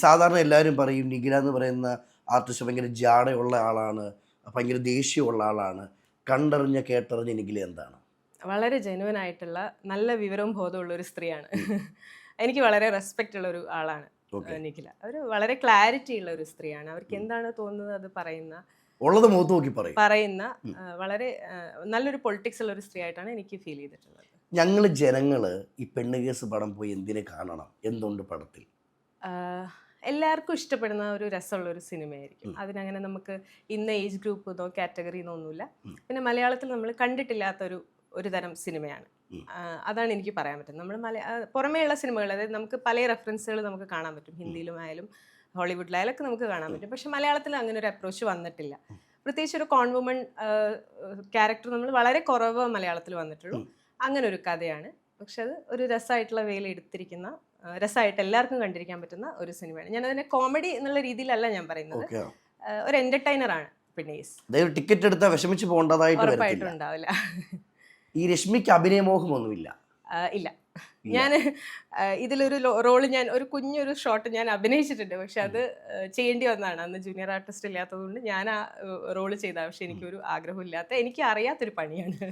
സാധാരണ എല്ലാവരും പറയും നിഖില എന്ന് പറയുന്ന ആർട്ടിസ്റ്റ് ഭയങ്കര ജാടയുള്ള ആളാണ്, ഭയങ്കര ദേഷ്യമുള്ള ആളാണ്. കണ്ടറിഞ്ഞ കേട്ടറിഞ്ഞ നിഖില എന്താണ്? വളരെ ജെനുവൻ ആയിട്ടുള്ള നല്ല വിവരവും ബോധമുള്ള ഒരു സ്ത്രീയാണ്. എനിക്ക് വളരെ റെസ്പെക്റ്റ് ഉള്ള ഒരു ആളാണ് ഓക്കെ. നിഖില. അവർ വളരെ ക്ലാരിറ്റി ഉള്ള ഒരു സ്ത്രീയാണ്. അവർക്ക് എന്താണ് തോന്നുന്നത് അത് ഉള്ളത് മുഖത്ത് നോക്കി പറയും. പറയുന്ന വളരെ നല്ലൊരു പൊളിറ്റിക്സ് ഉള്ള ഒരു സ്ത്രീ ആയിട്ടാണ് എനിക്ക് ഫീൽ ചെയ്തിട്ടുള്ളത്. ജനങ്ങള് ഈ പെണ്ണ് കേസ് പടം പോയി എന്തിനെ കാണണം? എന്തുണ്ട് പടത്തിൽ? ആഹ് എല്ലാവർക്കും ഇഷ്ടപ്പെടുന്ന ഒരു രസമുള്ള ഒരു സിനിമയായിരിക്കും. അതിനങ്ങനെ നമുക്ക് ഇന്ന ഏജ് ഗ്രൂപ്പ് എന്നോ കാറ്റഗറി എന്നൊന്നുമില്ല. പിന്നെ മലയാളത്തിൽ നമ്മൾ കണ്ടിട്ടില്ലാത്ത ഒരു തരം സിനിമയാണ്. അതാണ് എനിക്ക് പറയാൻ പറ്റുന്നത്. നമ്മൾ പുറമേയുള്ള സിനിമകൾ, അതായത് നമുക്ക് പല റെഫറൻസുകൾ നമുക്ക് കാണാൻ പറ്റും. ഹിന്ദിയിലുമായാലും ഹോളിവുഡിലായാലൊക്കെ നമുക്ക് കാണാൻ പറ്റും. പക്ഷെ മലയാളത്തിൽ അങ്ങനെ ഒരു അപ്രോച്ച് വന്നിട്ടില്ല. പ്രത്യേകിച്ച് ഒരു കോൺവുമൺ ക്യാരക്ടർ നമ്മൾ വളരെ കുറവ് മലയാളത്തിൽ വന്നിട്ടുള്ളൂ. അങ്ങനെ ഒരു കഥയാണ്. പക്ഷെ അത് ഒരു രസമായിട്ടുള്ള വേല എടുത്തിരിക്കുന്ന, രസമായിട്ട് എല്ലാവർക്കും കണ്ടിരിക്കാൻ പറ്റുന്ന ഒരു സിനിമയാണ്. ഞാനതിനെ കോമഡി എന്നുള്ള രീതിയിലല്ല ഞാൻ പറയുന്നത്. ഓക്കെ. ഒരു എന്റർടൈനർ ആണ് പിന്നീസ്. അതായത് ടിക്കറ്റ് എടുത്താൽ വിഷമിച്ച് പോകേണ്ടതായിട്ട് ഉറപ്പായിട്ടും വരത്തില്ല. ഉണ്ടാവില്ല. ഈ രശ്മിക്ക് അഭിനയമോഹമൊന്നുമില്ല. ഇല്ല. ഞാൻ ഇതിലൊരു റോള്, ഞാൻ ഒരു കുഞ്ഞൊരു ഷോട്ട് ഞാൻ അഭിനയിച്ചിട്ടുണ്ട്. പക്ഷെ അത് ചെയ്യേണ്ടി വന്നതാണ്. അന്ന് ജൂനിയർ ആർട്ടിസ്റ്റ് ഇല്ലാത്തതുകൊണ്ട് ഞാൻ ആ റോള് ചെയ്ത. പക്ഷെ എനിക്കൊരു ആഗ്രഹമില്ലാത്ത, എനിക്ക് അറിയാത്തൊരു പണിയാണ്.